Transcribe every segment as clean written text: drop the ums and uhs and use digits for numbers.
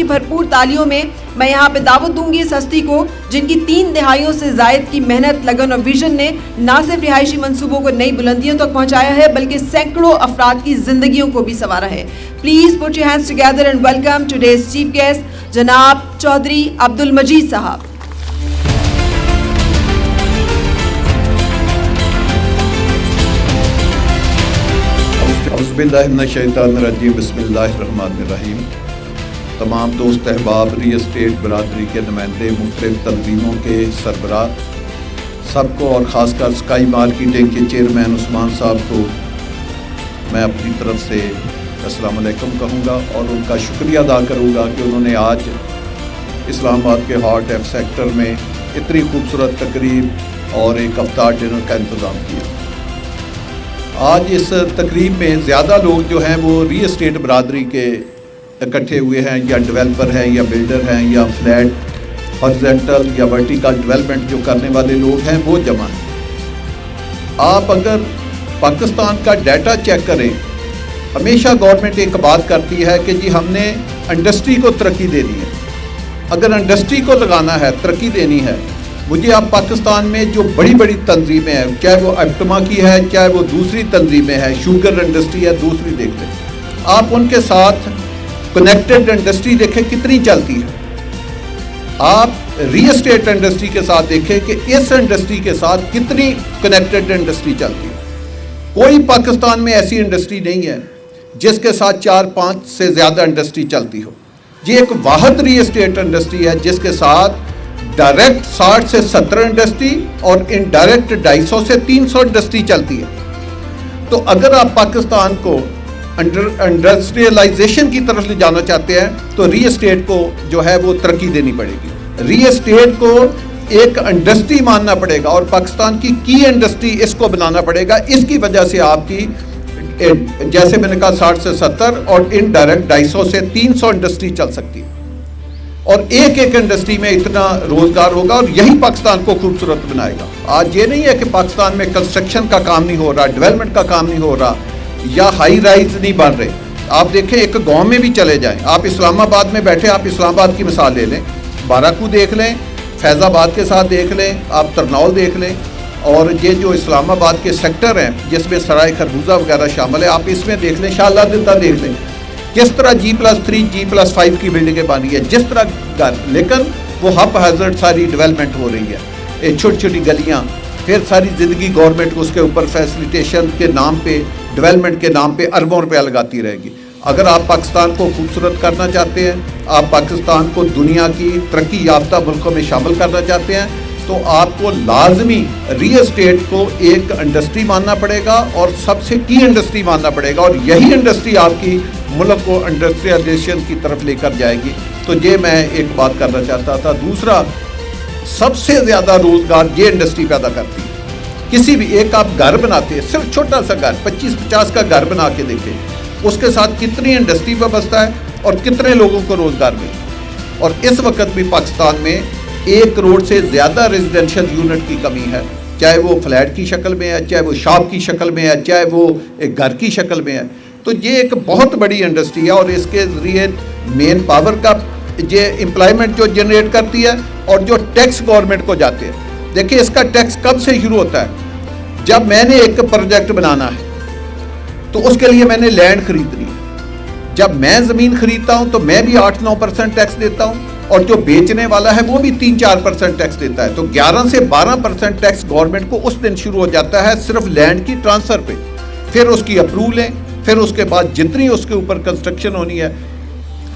की भरपूर तालियों में मैं यहाँ पे दावत दूंगी इस हस्ती को जिनकी 3 दहाइयों से जायद की मेहनत, लगन और विजन ने ना सिर्फ रिहायशी मंसूबों को नई बुलंदियों तक पहुँचाया है बल्कि सैकड़ों अफराद की जिंदगियों को भी संवारा है। Please put your hands together and welcome today's chief guest जनाब चौधरी अब्दुल मजीद साहब। बिस्मिल्लाहिर्रहमानिर्रहीम। तमाम दोस्त अहबाब, रियल एस्टेट बरादरी के नुमाइंदे, मुख्तलिफ तंजीमों के सरबराह सबको और ख़ासकर स्काई मार्केटिंग के चेयरमैन उस्मान साहब को मैं अपनी तरफ से अस्सलाम वालेकुम कहूँगा और उनका शुक्रिया अदा करूँगा कि उन्होंने आज इस्लामाबाद के हार्ट एफ सेक्टर में इतनी खूबसूरत तकरीब और एक अफ्तार डिनर का इंतज़ाम किया। आज इस तकरीब में ज़्यादा लोग जो हैं वो रियल एस्टेट बरादरी के इकट्ठे हुए हैं, या डेवलपर हैं या बिल्डर हैं या फ्लैट हॉरिज़ॉन्टल या वर्टिकल डेवलपमेंट जो करने वाले लोग हैं वो जमा हैं। आप अगर पाकिस्तान का डाटा चेक करें, हमेशा गवर्नमेंट एक बात करती है कि जी हमने इंडस्ट्री को तरक्की देनी है। अगर इंडस्ट्री को लगाना है, तरक्की देनी है, मुझे आप पाकिस्तान में जो बड़ी बड़ी तंजीमें हैं, चाहे वो एप्टमा की है, चाहे वो दूसरी तंजीमें हैं, शुगर इंडस्ट्री है, दूसरी देख लें, आप उनके साथ कनेक्टेड इंडस्ट्री देखें कितनी चलती है। आप रियल एस्टेट इंडस्ट्री के साथ देखें कि इस इंडस्ट्री के साथ कितनी कनेक्टेड इंडस्ट्री चलती है। कोई पाकिस्तान में ऐसी इंडस्ट्री नहीं है जिसके साथ 4-5 से ज़्यादा इंडस्ट्री चलती हो। ये एक वाहिद रियल एस्टेट इंडस्ट्री है जिसके साथ डायरेक्ट 60 से 70 इंडस्ट्री और इनडायरेक्ट 250 से 300 इंडस्ट्री चलती है। तो अगर आप पाकिस्तान को इंडस्ट्रियलाइजेशन की तरफ ले जाना चाहते हैं तो रियल एस्टेट को जो है वो तरक्की देनी पड़ेगी। रियल एस्टेट को एक इंडस्ट्री मानना पड़ेगा और पाकिस्तान की इंडस्ट्री इसको बनाना पड़ेगा। इसकी वजह से आपकी जैसे मैंने कहा 60 से 70 और इनडायरेक्ट 250 से 300 इंडस्ट्री चल सकती है और एक एक इंडस्ट्री में इतना रोजगार होगा और यही पाकिस्तान को खूबसूरत बनाएगा। आज ये नहीं है कि पाकिस्तान में कंस्ट्रक्शन का काम नहीं हो रहा, डेवलपमेंट का काम नहीं हो रहा या हाई राइज नहीं बन रहे। आप देखें, एक गांव में भी चले जाएं, आप इस्लामाबाद में बैठे, आप इस्लामाबाद की मिसाल ले लें, बाराकू देख लें, फैज़ाबाद के साथ देख लें, आप तरनौल देख लें, और ये जो इस्लामाबाद के सेक्टर हैं जिसमें सराय खरबूजा वगैरह शामिल है, आप इसमें देख लें, शाला दिता देख लें, किस तरह G+3 G+5 की बिल्डिंगें बनी है, जिस तरह घर, लेकिन वो हब हैज़र्ड सारी डेवलपमेंट हो रही है, छोटी छोटी गलियाँ, फिर सारी ज़िंदगी गवर्नमेंट उसके ऊपर फैसिलिटेशन के नाम पे, डेवलपमेंट के नाम पे अरबों रुपया लगाती रहेगी। अगर आप पाकिस्तान को खूबसूरत करना चाहते हैं, आप पाकिस्तान को दुनिया की तरक्की याफ्ता मुल्कों में शामिल करना चाहते हैं, तो आपको लाजमी रियल एस्टेट को एक इंडस्ट्री मानना पड़ेगा और सबसे की इंडस्ट्री मानना पड़ेगा और यही इंडस्ट्री आपकी मुल्क को इंडस्ट्रियलाइजेशन की तरफ लेकर जाएगी। तो ये मैं एक बात करना चाहता था। दूसरा, सबसे ज़्यादा रोज़गार ये इंडस्ट्री पैदा करती है। किसी भी एक आप घर बनाते हैं, सिर्फ छोटा सा घर 25-50 का घर बना के देखें, उसके साथ कितनी इंडस्ट्री व्यवस्था है और कितने लोगों को रोज़गार मिले। और इस वक्त भी पाकिस्तान में 1 करोड़ से ज़्यादा रेजिडेंशियल यूनिट की कमी है, चाहे वो फ्लैट की शक्ल में है, चाहे वो शॉप की शक्ल में है, चाहे वो एक घर की शक्ल में है। तो ये एक बहुत बड़ी इंडस्ट्री है और इसके ज़रिए मेन पावर का ये एम्प्लॉयमेंट जो जनरेट करती है और जो टैक्स गवर्नमेंट को जाते हैं। देखिए, इसका टैक्स कब से शुरू होता है? जब मैंने एक प्रोजेक्ट बनाना है तो उसके लिए मैंने लैंड खरीदनी है। जब मैं ज़मीन खरीदता हूँ तो मैं भी 8-9% टैक्स देता हूँ और जो बेचने वाला है वो भी 3-4% टैक्स देता है। तो 11 से 12% टैक्स गवर्नमेंट को उस दिन शुरू हो जाता है सिर्फ लैंड की ट्रांसफ़र पे। फिर उसकी अप्रूवल है, फिर उसके बाद जितनी उसके ऊपर कंस्ट्रक्शन होनी है,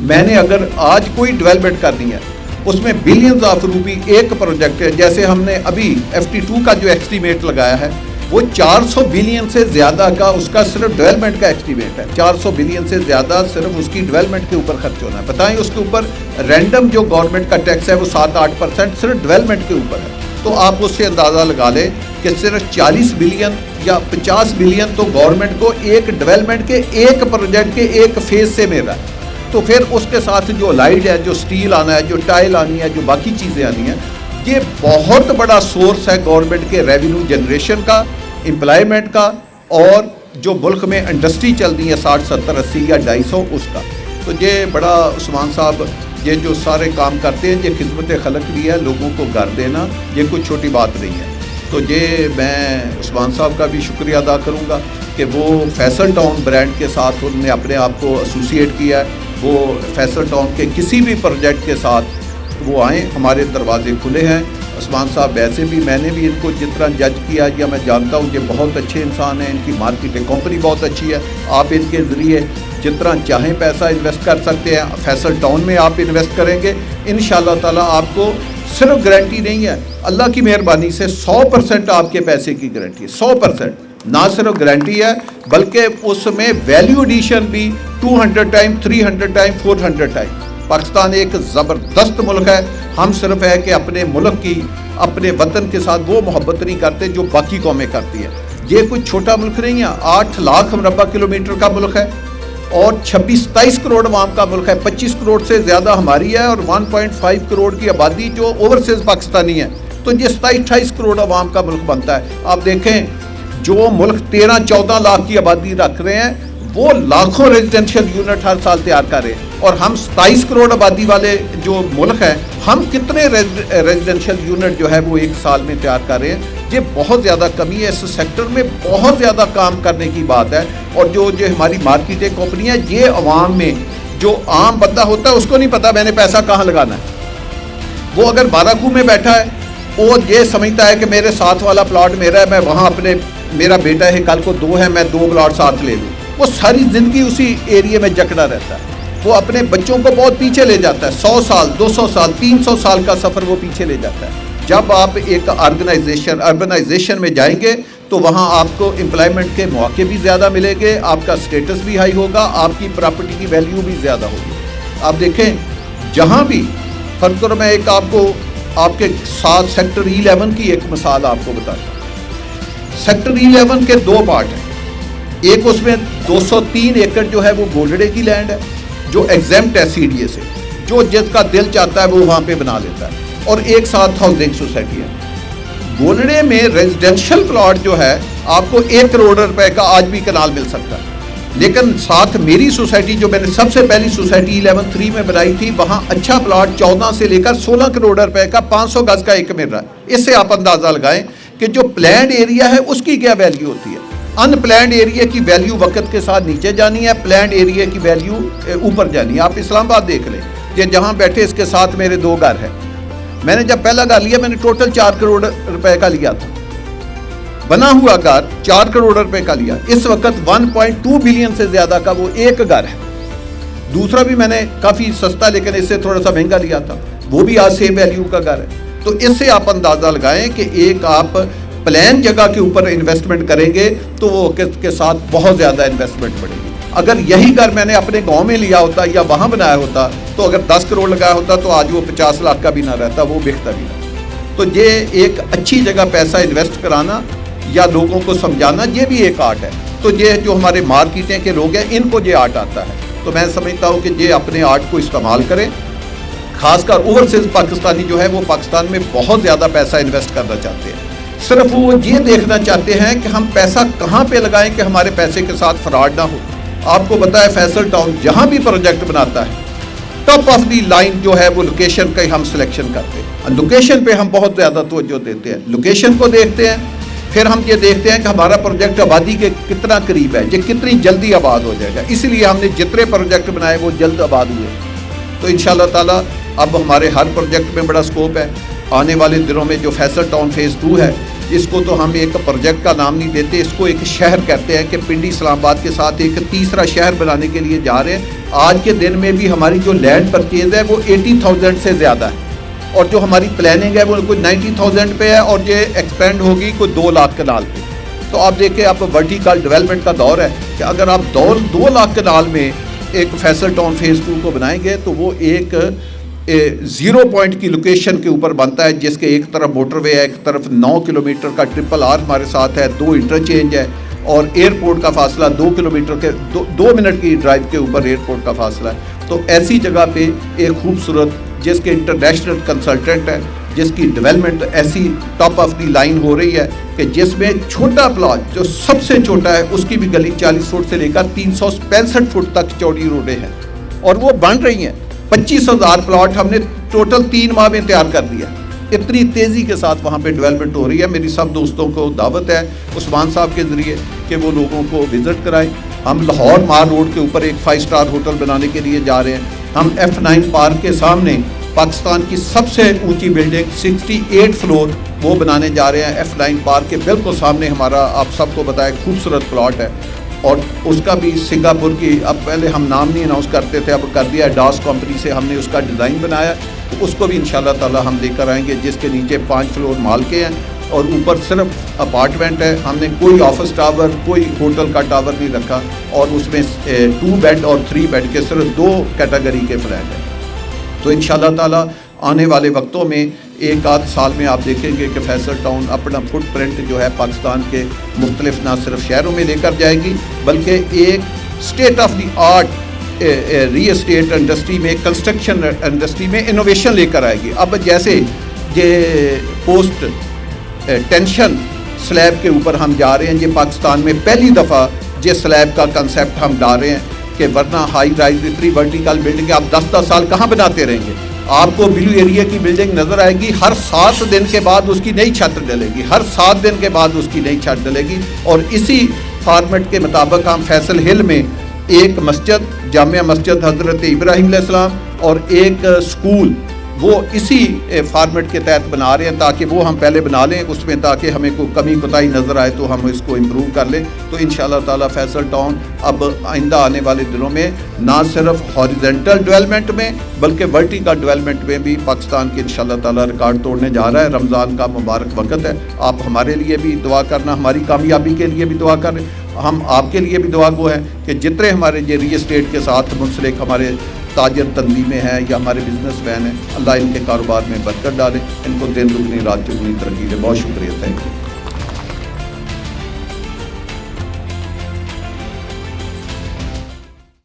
मैंने अगर आज कोई डेवलपमेंट करनी है उसमें बिलियंस ऑफ रूपी एक प्रोजेक्ट है। जैसे हमने अभी FT2 का जो एस्टीमेट लगाया है वो 400 बिलियन से ज़्यादा का उसका सिर्फ डेवलपमेंट का एस्टीमेट है। 400 बिलियन से ज़्यादा सिर्फ उसकी डेवलपमेंट के ऊपर खर्च होना है। बताएं, उसके ऊपर रैंडम जो गवर्नमेंट का टैक्स है वो 7-8% सिर्फ डेवलपमेंट के ऊपर है। तो आप उससे अंदाज़ा लगा लें कि सिर्फ 40 बिलियन या 50 बिलियन तो गवर्नमेंट को एक डेवलपमेंट के एक प्रोजेक्ट के एक फेज़ से मिल रहा है। तो फिर उसके साथ जो लाइट है, जो स्टील आना है, जो टाइल आनी है, जो बाकी चीज़ें आनी हैं, ये बहुत बड़ा सोर्स है गवर्नमेंट के रेवेन्यू जनरेशन का, एम्प्लॉयमेंट का, और जो मुल्क में इंडस्ट्री चल रही है 60, 70, 80 या 250 उसका। तो ये बड़ा उस्मान साहब یہ جو سارے کام کرتے ہیں، یہ خدمت خلق بھی ہے، لوگوں کو گھر دینا یہ کوئی چھوٹی بات نہیں ہے. تو یہ میں عثمان صاحب کا بھی شکریہ ادا کروں گا کہ وہ فیصل ٹاؤن برانڈ کے ساتھ انہوں نے اپنے آپ کو ایسوسیٹ کیا ہے. وہ فیصل ٹاؤن کے کسی بھی پروجیکٹ کے ساتھ وہ آئیں، ہمارے دروازے کھلے ہیں. عثمان صاحب ویسے بھی میں نے بھی ان کو جتنا جج کیا یا میں جانتا ہوں کہ بہت اچھے انسان ہیں، ان کی مارکیٹنگ کمپنی بہت اچھی ہے. آپ ان کے ذریعے جتنا چاہیں پیسہ انویسٹ کر سکتے ہیں. فیصل ٹاؤن میں آپ انویسٹ کریں گے انشاءاللہ تعالیٰ آپ کو صرف گارنٹی نہیں ہے، اللہ کی مہربانی سے 100% آپ کے پیسے کی گارنٹی ہے. 100% نہ صرف گارنٹی ہے بلکہ اس میں ویلیو ایڈیشن بھی 200 ٹائم، 300 ٹائم، 400 ٹائم. پاکستان ایک زبردست ملک ہے. ہم صرف ہے کہ اپنے ملک کی، اپنے وطن کے ساتھ وہ محبت نہیں کرتے جو باقی قومیں کرتی ہیں. یہ کوئی چھوٹا ملک نہیں ہے. 8 لاکھ مربع کلومیٹر کا ملک ہے اور 26-27 کروڑ عوام کا ملک ہے. 25 کروڑ سے زیادہ ہماری ہے اور 1.5 کروڑ کی آبادی جو اوورسیز پاکستانی ہے. تو یہ 27-28 کروڑ عوام کا ملک بنتا ہے. آپ دیکھیں جو ملک 13-14 لاکھ کی آبادی رکھ رہے ہیں وہ لاکھوں ریزیڈینشیل یونٹ ہر سال تیار کر رہے ہیں، اور ہم 27 کروڑ آبادی والے جو ملک ہیں ہم کتنے ریزیڈینشیل یونٹ جو ہے وہ ایک سال میں تیار کر رہے ہیں. یہ بہت زیادہ کمی ہے. اس سیکٹر میں بہت زیادہ کام کرنے کی بات ہے. اور جو ہماری مارکیٹنگ کمپنی ہے، یہ عوام میں جو عام بندہ ہوتا ہے اس کو نہیں پتا میں نے پیسہ کہاں لگانا ہے. وہ اگر باراکو میں بیٹھا ہے وہ یہ سمجھتا ہے کہ میرے ساتھ والا پلاٹ میرا ہے، میں وہاں اپنے، میرا بیٹا ہے کل کو 2 ہے، میں 2 پلاٹ ساتھ لے لوں. وہ ساری زندگی اسی ایریے میں جکڑا رہتا ہے. وہ اپنے بچوں کو بہت پیچھے لے جاتا ہے. 100 سال، 200 سال، 300 سال کا سفر وہ پیچھے لے جاتا ہے. جب آپ ایک اربنائزیشن میں جائیں گے تو وہاں آپ کو امپلائمنٹ کے مواقع بھی زیادہ ملیں گے، آپ کا سٹیٹس بھی ہائی ہوگا، آپ کی پراپرٹی کی ویلیو بھی زیادہ ہوگی. آپ دیکھیں جہاں بھی فردر میں ایک آپ کو آپ کے ساتھ سیکٹر 11 کی ایک مثال آپ کو بتاتا ہوں. سیکٹر 11 کے 2 پارٹ ہیں. ایک اس میں 203 ایکڑ جو ہے وہ گولڑے کی لینڈ ہے جو ایگزیمپٹ ہے CDA سے، جو جس کا دل چاہتا ہے وہ وہاں پہ بنا لیتا ہے، اور ایک ساتھ ہاؤسنگ سوسائٹی ہے. گولڑے میں ریزیڈینشیل پلاٹ جو ہے آپ کو 1 کروڑ روپے کا آج بھی کنال مل سکتا ہے. لیکن ساتھ میری سوسائٹی جو میں نے سب سے پہلی سوسائٹی 11-3 میں بنائی تھی، وہاں اچھا پلاٹ 14 سے لے کر 16 کروڑ روپے کا 500 گز کا ایک مل رہا ہے. اس سے آپ اندازہ لگائیں کہ جو پلانڈ ایریا ہے اس کی کیا ویلیو ہوتی ہے. ان پلانڈ ایریا کی ویلیو وقت کے ساتھ نیچے جانی ہے، پلانڈ ایریا کی ویلیو اوپر جانی ہے. آپ اسلام آباد دیکھ لیں کہ جہاں بیٹھے اس کے ساتھ میرے 2 گھر ہیں. میں نے جب پہلا گھر لیا میں نے ٹوٹل 4 کروڑ روپے کا لیا تھا. بنا ہوا گھر 4 کروڑ روپے کا لیا. اس وقت 1.2 بلین سے زیادہ کا وہ ایک گھر ہے. دوسرا بھی میں نے کافی سستا لیکن اس سے تھوڑا سا مہنگا لیا تھا، وہ بھی آج سیم ویلیو کا گھر ہے. تو اس سے آپ اندازہ لگائیں کہ ایک آپ پلان جگہ کے اوپر انویسٹمنٹ کریں گے تو وہ وقت کے ساتھ بہت زیادہ انویسٹمنٹ پڑے گی. اگر یہی گھر میں نے اپنے گاؤں میں لیا ہوتا یا وہاں بنایا ہوتا تو اگر 10 کروڑ لگایا ہوتا تو آج وہ 50 لاکھ کا بھی نہ رہتا، وہ بکتا بھی نہ. تو یہ ایک اچھی جگہ پیسہ انویسٹ کرانا یا لوگوں کو سمجھانا یہ بھی ایک آرٹ ہے. تو یہ جو ہمارے مارکیٹیں کے لوگ ہیں ان کو یہ آرٹ آتا ہے. تو میں سمجھتا ہوں کہ یہ اپنے آرٹ کو استعمال کریں. خاص کر اوورسیز پاکستانی جو ہے وہ پاکستان میں بہت زیادہ پیسہ انویسٹ کرنا چاہتے ہیں. صرف وہ یہ دیکھنا چاہتے ہیں کہ ہم پیسہ کہاں پہ لگائیں کہ ہمارے پیسے کے ساتھ فراڈ نہ ہو. آپ کو بتایا فیصل ٹاؤن جہاں بھی پروجیکٹ بناتا ہے ٹاپ آف دی لائن جو ہے وہ لوکیشن کا ہی ہم سلیکشن کرتے ہیں. لوکیشن پہ ہم بہت زیادہ توجہ دیتے ہیں. لوکیشن کو دیکھتے ہیں، پھر ہم یہ دیکھتے ہیں کہ ہمارا پروجیکٹ آبادی کے کتنا قریب ہے، یہ کتنی جلدی آباد ہو جائے گا. اس لیے ہم نے جتنے پروجیکٹ بنائے وہ جلد آباد ہوئے. تو انشاءاللہ تعالیٰ اب ہمارے ہر پروجیکٹ میں بڑا سکوپ ہے. آنے والے دنوں میں جو فیصل ٹاؤن فیز 2 ہے اس کو تو ہم ایک پروجیکٹ کا نام نہیں دیتے، اس کو ایک شہر کہتے ہیں کہ پنڈی اسلام آباد کے ساتھ ایک تیسرا شہر بنانے کے لیے جا رہے ہیں. آج کے دن میں بھی ہماری جو لینڈ پرچیز ہے وہ 80,000 سے زیادہ ہے، اور جو ہماری پلاننگ ہے وہ کوئی 90,000 پہ ہے، اور یہ ایکسپینڈ ہوگی کوئی 2 لاکھ کنال پہ. تو آپ دیکھیں آپ ورٹیکل ڈیولپمنٹ کا دور ہے کہ اگر آپ 2 لاکھ کنال میں ایک فیصل ٹاؤن فیز 2 کو بنائیں گے تو وہ ایک 0 پوائنٹ کی لوکیشن کے اوپر بنتا ہے، جس کے ایک طرف موٹر وے ہے، ایک طرف 9 کلومیٹر کا ٹرپل آر ہمارے ساتھ ہے، 2 انٹرچینج ہے، اور ایئرپورٹ کا فاصلہ 2 کلومیٹر کے 2 منٹ کی ڈرائیو کے اوپر ایئرپورٹ کا فاصلہ ہے. تو ایسی جگہ پہ ایک خوبصورت جس کے انٹرنیشنل کنسلٹنٹ ہے، جس کی ڈیولپمنٹ ایسی ٹاپ آف دی لائن ہو رہی ہے کہ جس میں چھوٹا پلاٹ جو سب سے چھوٹا ہے اس کی بھی گلی 40 فٹ سے لے کر 365 فٹ تک چوڑی روڈیں ہیں، اور وہ بن رہی ہیں. 25,000 प्लॉट हमने टोटल 3 माह में तैयार कर दिया। इतनी तेज़ी के साथ वहाँ पे डेवलपमेंट हो रही है। मेरी सब दोस्तों को दावत है उस्मान साहब के ज़रिए कि वो लोगों को विज़िट कराएं। हम लाहौर मार रोड के ऊपर एक 5 स्टार होटल बनाने के लिए जा रहे हैं। हम F9 पार्क के सामने पाकिस्तान की सबसे ऊंची बिल्डिंग 68 फ्लोर वो बनाने जा रहे हैं। F9 पार्क के बिल्कुल सामने हमारा, आप सबको बताया, खूबसूरत प्लॉट है। और उसका भी सिंगापुर की, अब पहले हम नाम नहीं अनाउंस करते थे, अब कर दिया है, डास कंपनी से हमने उसका डिज़ाइन बनाया, तो उसको भी इंशाल्लाह ताला हम लेकर आएंगे, जिसके नीचे 5 फ्लोर माल के हैं और ऊपर सिर्फ अपार्टमेंट है। हमने कोई ऑफिस टावर, कोई होटल का टावर नहीं रखा, और उसमें 2 बेड और 3 बेड के सिर्फ 2 कैटेगरी के फ्लैट हैं। तो इंशाल्लाह ताला आने वाले वक्तों में 1-8 साल में आप देखेंगे कि फैसल टाउन अपना फुटप्रिंट जो है पाकिस्तान के मुख्तलिफ ना सिर्फ शहरों में लेकर जाएगी, बल्कि एक state of the art real estate industry में, कंस्ट्रक्शन इंडस्ट्री में इनोवेशन लेकर आएगी। अब जैसे ये पोस्ट टेंशन स्लैब के ऊपर हम जा रहे हैं, ये पाकिस्तान में पहली दफ़ा ये स्लैब का कंसेप्ट हम डाल रहे हैं कि वरना हाई राइज इतनी वर्टिकल बिल्डिंग आप 10-10 साल कहाँ बनाते रहेंगे। आपको ब्लू एरिया की बिल्डिंग नज़र आएगी, हर 7 दिन के बाद उसकी नई छत डलेगी, हर 7 दिन के बाद उसकी नई छत डलेगी। और इसी फॉर्मेट के मुताबिक हम फैसल हिल में एक मस्जिद, जामिया मस्जिद हज़रत इब्राहीम अलैहिस्सलाम, और एक स्कूल, वो इसी फॉर्मेट के तहत बना रहे हैं, ताकि वो हम पहले बना लें उसमें, ताकि हमें कोई कमी कोताही नज़र आए तो हम इसको इम्प्रूव कर लें। तो इंशाल्लाह ताला फैसल टाउन अब आइंदा आने वाले दिनों में ना सिर्फ हॉरिजेंटल डेवलपमेंट में बल्कि वर्टिकल डेवलपमेंट में भी पाकिस्तान के इंशाल्लाह ताला रिकॉर्ड तोड़ने जा रहा है। रमज़ान का मुबारक वक्त है, आप हमारे लिए भी दुआ करना, हमारी कामयाबी के लिए भी दुआ करें। हम आपके लिए भी दुआ गो हैं कि जितने हमारे ये रियल एस्टेट के साथ मुंसलिक हमारे ताजर तंजीमें हैं या हमारे बिजनेस मैन हैं, अल्लाह इनके कारोबार में बरकत डाले, इनको दिन दुगनी रात चुगनी तरक्की दे। बहुत शुक्रिया, थैंक यू।